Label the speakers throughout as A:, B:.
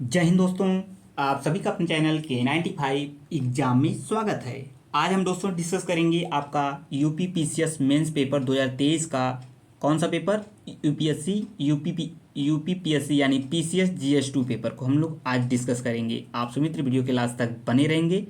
A: जय हिंद दोस्तों। आप सभी का अपने चैनल K95 एग्जाम में स्वागत है। आज हम दोस्तों डिस्कस करेंगे आपका यूपी पीसीएस मेंस पेपर 2023 का कौन सा पेपर, यूपीपीएससी यानी पीसीएस जीएस2 पेपर को हम लोग आज डिस्कस करेंगे। आप सुमित्र वीडियो के लास्ट तक बने रहेंगे।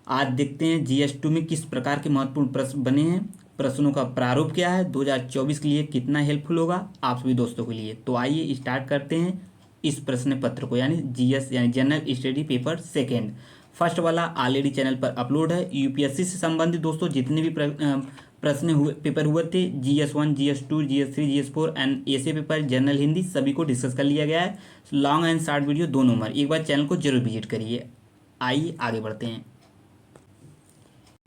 A: आज देखते हैं जीएस2 में किस प्रकार के महत्वपूर्ण प्रश्न बने हैं, प्रश्नों का प्रारूप क्या है, 2024 के लिए कितना हेल्पफुल होगा आप सभी दोस्तों के लिए। तो आइए स्टार्ट करते हैं इस प्रश्न पत्र को, यानी जीएस यानी general study paper second. First वाला ऑलरेडी चैनल पर अपलोड है। यूपीएससी से संबंधित दोस्तों जितने भी प्रश्न हुए पेपर हुए थे, जीएस1, जीएस2, जीएस3, जीएस4 एंड ऐसे पेपर जनरल हिंदी सभी को डिस्कस कर लिया गया है। लॉन्ग एंड शॉर्ट वीडियो दोनों में एक बार चैनल को जरूर विजिट करिए। आइए आगे बढ़ते हैं।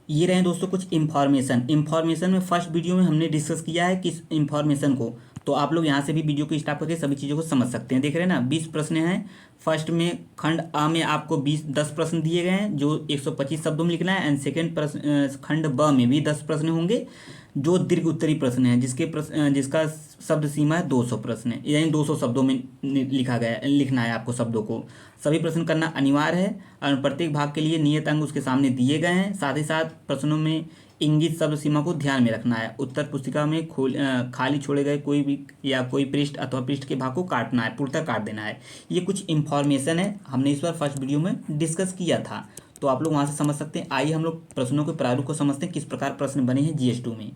A: ये रहे दोस्तों कुछ इन्फॉर्मेशन में फर्स्ट वीडियो में हमने डिस्कस किया है किस इन्फॉर्मेशन को, तो आप लोग यहाँ से भी वीडियो को स्टॉप करके सभी चीज़ों को समझ सकते हैं। देख रहे हैं ना, 20 प्रश्न हैं। फर्स्ट में खंड अ में आपको 10 प्रश्न दिए गए हैं जो 125 शब्दों में लिखना है, एंड सेकेंड प्रश्न खंड ब में भी 10 प्रश्न होंगे जो दीर्घ उत्तरी प्रश्न है, जिसका शब्द सीमा है 200 प्रश्न है, यानी 200 शब्दों में लिखना है आपको शब्दों को। सभी प्रश्न करना अनिवार्य है और प्रत्येक भाग के लिए नियत अंक उसके सामने दिए गए हैं। साथ ही साथ प्रश्नों में इंगित शब्द सीमा को ध्यान में रखना है। उत्तर पुस्तिका में खाली छोड़े गए कोई भी या कोई पृष्ठ अथवा पृष्ठ के भाग को काटना है, पूर्णतः काट देना है। ये कुछ इंफॉर्मेशन है, हमने इस बार फर्स्ट वीडियो में डिस्कस किया था, तो आप लोग वहाँ से समझ सकते हैं। आइए हम लोग प्रश्नों के प्रारूप को समझते हैं, किस प्रकार प्रश्न बने हैं जीएस2 में।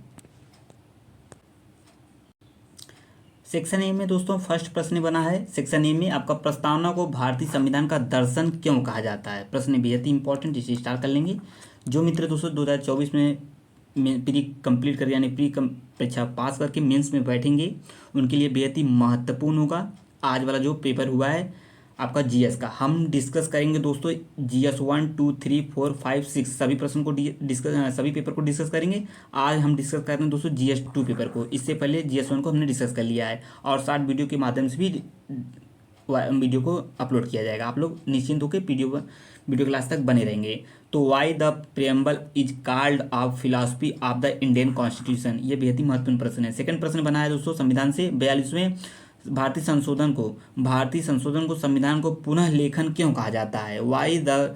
A: सेक्शन ए में दोस्तों फर्स्ट प्रश्न बना है। सेक्शन ए में आपका प्रस्तावना को भारतीय संविधान का दर्शन क्यों कहा जाता है। प्रश्न बेहद ही इंपॉर्टेंट, इसे स्टार्ट कर लेंगे। जो मित्र दोस्तों 2024 में प्री कंप्लीट कर यानी प्री परीक्षा पास करके मेंस में बैठेंगे, उनके लिए बेहद ही महत्वपूर्ण होगा आज वाला जो पेपर हुआ है आपका जीएस का। हम डिस्कस करेंगे दोस्तों जीएस 1, 2, 3, 4, 5, 6 सभी प्रश्न को सभी पेपर को डिस्कस करेंगे। आज हम डिस्कस कर रहे हैं दोस्तों जीएस2 पेपर को। इससे पहले जीएस1 को हमने डिस्कस कर लिया है और शॉर्ट वीडियो के माध्यम से भी वीडियो को अपलोड किया जाएगा। आप लोग निश्चिंत होकर वीडियो क्लास तक बने रहेंगे। तो why the preamble is called off philosophy of the Indian constitution, ये बेहद ही महत्वपूर्ण प्रश्न है। सेकंड प्रश्न बना है दोस्तों संविधान से 42वें भारतीय संशोधन को संविधान को पुनः लेखन क्यों कहा जाता है। Why the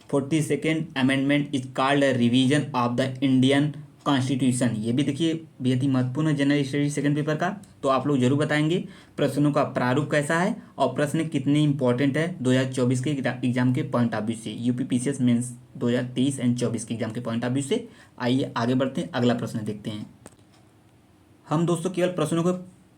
A: 42nd amendment is called revision of the Indian constitution, ये भी देखिए बेहद ही महत्वपूर्ण है जनरल स्टडी सेकंड पेपर का। तो आप लोग जरूर बताएंगे प्रश्नों का प्रारूप कैसा है और प्रश्न कितने इंपॉर्टेंट है 2024 के एग्जाम के पॉइंट ऑफ व्यू से, यूपी पीसीएस मेंस 2023 एंड 24 के एग्जाम के पॉइंट ऑफ व्यू से। आइए आगे बढ़ते हैं, अगला प्रश्न देखते हैं। हम दोस्तों केवल प्रश्नों को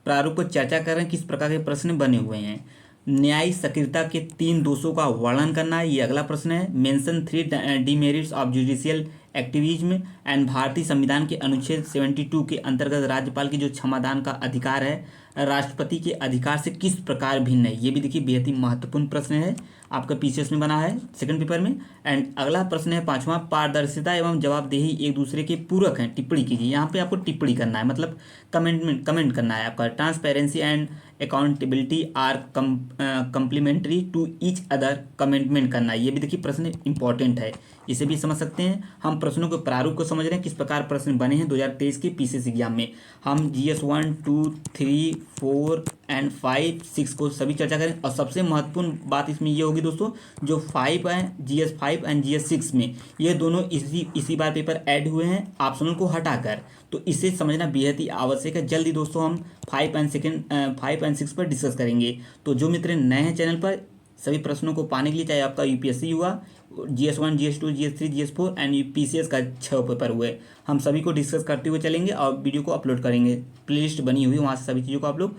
A: प्रारूप पर चर्चा कर रहे हैं, किस प्रकार के प्रश्न बने हुए हैं। न्यायिक सक्रियता के 3 दोषों का वर्णन करना है, ये अगला प्रश्न है। Mention 3 demerits of judicial activism and भारतीय संविधान के अनुच्छेद 72 के अंतर्गत राज्यपाल की जो क्षमादान का अधिकार है राष्ट्रपति के अधिकार से किस प्रकार भिन्न है, ये भी देखिए बेहद ही महत्वपूर्ण प्रश्न है, आपका पीसीएस में बना है सेकंड पेपर में। एंड अगला प्रश्न है 5वां, पारदर्शिता एवं जवाबदेही एक दूसरे के पूरक हैं, टिप्पणी कीजिए। यहाँ पे आपको टिप्पणी करना है, मतलब कमेंट करना है आपका। Transparency and accountability are complementary to each other, कमेंटमेंट करना है, ये भी देखिए प्रश्न इंपॉर्टेंट है, इसे भी समझ सकते हैं। हम प्रश्नों के प्रारूप को समझ रहे हैं, किस प्रकार प्रश्न बने हैं 2023 के पीसीएस एग्जाम में। हम जीएस 1, 2, 3, 4 एंड 5, 6 को सभी चर्चा करें। और सबसे महत्वपूर्ण बात इसमें ये होगी दोस्तों, जो 5 है जीएस 5 एंड जीएस 6 में, ये दोनों इसी बार पेपर ऐड हुए हैं ऑप्शनल को हटाकर, तो इसे समझना बेहद ही आवश्यक है। जल्दी दोस्तों हम 5 एंड 6 पर डिस्कस करेंगे। तो जो मित्र नए हैं चैनल पर, सभी प्रश्नों को पाने के लिए, चाहे आपका यूपीएससी हुआ, जीएस1, जीएस2, जीएस3, जीएस4 एंड पीसीएस का 6 पेपर हुए, हम सभी को डिस्कस करते हुए चलेंगे और वीडियो को अपलोड करेंगे। प्लेलिस्ट बनी हुई वहाँ से सभी चीज़ों को आप लोग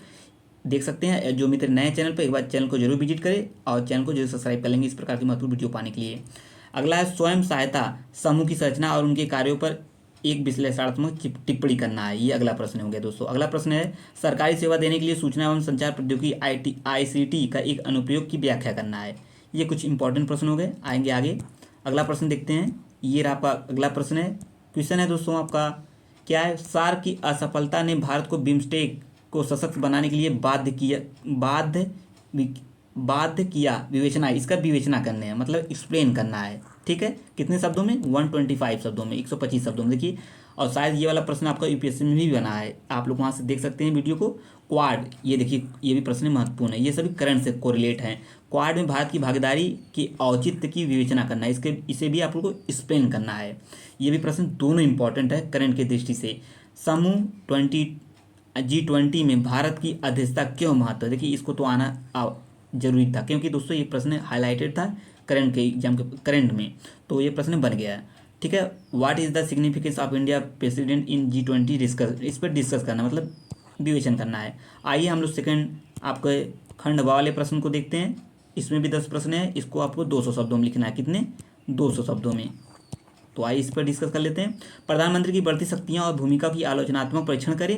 A: देख सकते हैं। जो मित्र नए चैनल पर, एक बार चैनल को जरूर विजिट करें और चैनल को जरूर सब्सक्राइब कर लेंगे इस प्रकार की महत्वपूर्ण वीडियो पाने के लिए। अगला है स्वयं सहायता समूह की संरचना और उनके कार्यों पर एक विश्लेषणात्मक टिप्पणी करना है, ये अगला प्रश्न हो गया दोस्तों। अगला प्रश्न है सरकारी सेवा देने के लिए सूचना एवं संचार प्रौद्योगिकी आईसीटी का एक अनुप्रयोग की व्याख्या करना है। ये कुछ इंपॉर्टेंट प्रश्न हो गए, आएंगे आगे। अगला प्रश्न देखते हैं, ये आपका अगला प्रश्न है। क्वेश्चन है दोस्तों आपका क्या है, सार्क की असफलता ने भारत को बिम्स्टेक को सशक्त बनाने के लिए बाध्य किया विवेचना, इसका विवेचना करने हैं, मतलब एक्सप्लेन करना है, ठीक है। कितने शब्दों में, 125 शब्दों में, 125 शब्दों में। देखिए और शायद ये वाला प्रश्न आपका यूपीएससी में भी बना है, आप लोग वहाँ से देख सकते हैं वीडियो को। क्वाड, ये देखिए ये भी प्रश्न महत्वपूर्ण है, ये सभी करंट से कोरिलेट हैं। क्वाड में भारत की भागीदारी की औचित्य की विवेचना करना है, इसे भी आप लोग को एक्सप्लेन करना है। ये भी प्रश्न दोनों इंपॉर्टेंट है करंट की दृष्टि से। समूह G20 में भारत की अध्यक्षता क्यों महत्व है, देखिए इसको तो आना जरूरी था, क्योंकि दोस्तों ये प्रश्न हाईलाइटेड था करंट के एग्जाम के करंट में, तो ये प्रश्न बन गया है। ठीक है, what is the significance of India president in G20 discuss, इस पर डिस्कस करना मतलब विवेचन करना है। आइए हम लोग सेकंड आपके खंड वाले प्रश्न को देखते हैं। इसमें भी 10 प्रश्न है, इसको आपको 200 शब्दों में लिखना है, कितने 200 शब्दों में। तो आइए इस पर डिस्कस कर लेते हैं। प्रधानमंत्री की बढ़ती शक्तियां और भूमिका की आलोचनात्मक परीक्षण करें,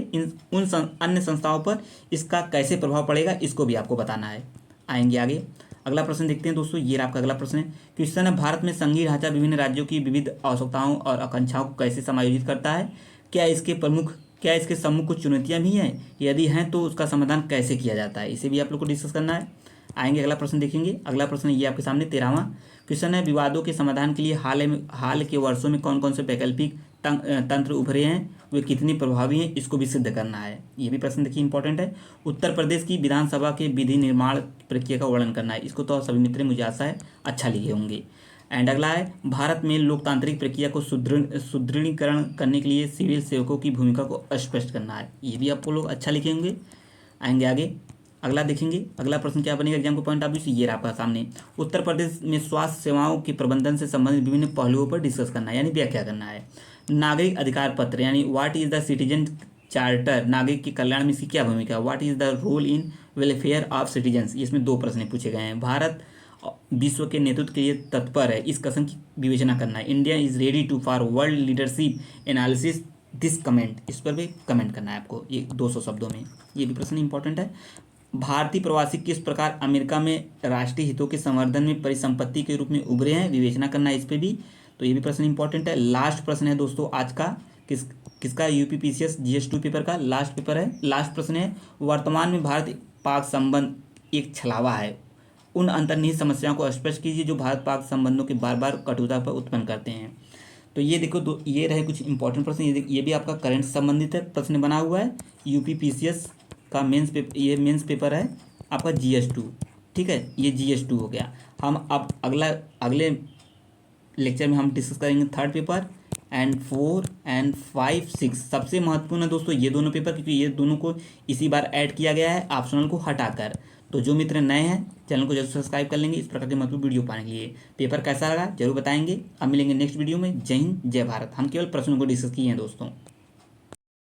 A: अन्य संस्थाओं पर इसका कैसे प्रभाव पड़ेगा, इसको भी आपको बताना है। आएंगे आगे, अगला प्रश्न देखते हैं दोस्तों। ये आपका अगला प्रश्न है, क्वेश्चन है भारत में संघीय ढांचा विभिन्न राज्यों की विविध आवश्यकताओं और आकांक्षाओं को कैसे समायोजित करता है, क्या इसके सम्मुख कुछ चुनौतियां भी हैं, यदि हैं तो उसका समाधान कैसे किया जाता है, इसे भी आप लोग को डिस्कस करना है। आएंगे अगला प्रश्न देखेंगे। अगला प्रश्न ये आपके सामने 13वां क्वेश्चन है, विवादों के समाधान के लिए हाल के वर्षों में कौन कौन से वैकल्पिक तंत्र उभरे हैं, वे कितनी प्रभावी हैं, इसको भी सिद्ध करना है। ये भी प्रश्न देखिए इंपॉर्टेंट है। उत्तर प्रदेश की विधानसभा के विधि निर्माण प्रक्रिया का वर्णन करना है, इसको तो सभी मित्र मुझे आशा है अच्छा लिखे होंगे। एंड अगला है, भारत में लोकतांत्रिक प्रक्रिया को सुदृढ़ीकरण करने के लिए सिविल सेवकों की भूमिका को स्पष्ट करना है, ये भी आपको लोग अच्छा लिखे होंगे। आएंगे आगे, अगला देखेंगे। अगला प्रश्न क्या बनेगा एग्जाम को पॉइंट ऑफ व्यू से, ये आपका सामने उत्तर प्रदेश में स्वास्थ्य सेवाओं के प्रबंधन से संबंधित विभिन्न पहलुओं पर डिस्कस करना है, यानी व्याख्या करना है। नागरिक अधिकार पत्र यानी what is the citizen charter, नागरिक के कल्याण में इसकी क्या भूमिका है, what is the role in welfare of citizens, इसमें 2 प्रश्न पूछे गए हैं। भारत विश्व के नेतृत्व के लिए तत्पर है, इस कथन की विवेचना करना है। India is ready to for world leadership analysis this comment, इस पर भी कमेंट करना है आपको, ये 200 शब्दों में। ये भी प्रश्न इंपॉर्टेंट है। भारतीय प्रवासी किस प्रकार अमेरिका में राष्ट्रीय हितों के संवर्धन में परिसंपत्ति के रूप में उभरे हैं, विवेचना करना है इस पर भी, तो ये भी प्रश्न इंपॉर्टेंट है। लास्ट प्रश्न है दोस्तों आज का, किसका यूपीपीसीएस GS2 पेपर का लास्ट पेपर है। लास्ट प्रश्न है, वर्तमान में भारत पाक संबंध एक छलावा है, उन अंतर्निहित समस्याओं को स्पष्ट कीजिए जो भारत पाक संबंधों के बार बार कटुता पर उत्पन्न करते हैं। तो ये देखो ये रहे कुछ इंपॉर्टेंट प्रश्न, ये भी आपका करंट से संबंधित है, प्रश्न बना हुआ है। यूपीपीसीएस का मेंस पेपर, ये मेंस पेपर है आपका GS2, ठीक है, ये GS2 हो गया। हम अब अगले लेक्चर में हम डिस्कस करेंगे थर्ड पेपर एंड 4 एंड 5 6। सबसे महत्वपूर्ण है दोस्तों ये दोनों पेपर, क्योंकि ये दोनों को इसी बार ऐड किया गया है ऑप्शनल को हटाकर। तो जो मित्र नए हैं चैनल को जरूर सब्सक्राइब कर लेंगे इस प्रकार के महत्वपूर्ण वीडियो पाने के लिए। पेपर कैसा लगा जरूर बताएंगे। अब मिलेंगे नेक्स्ट वीडियो में। जय हिंद जय भारत। हम केवल प्रश्नों को डिस्कस किए हैं दोस्तों।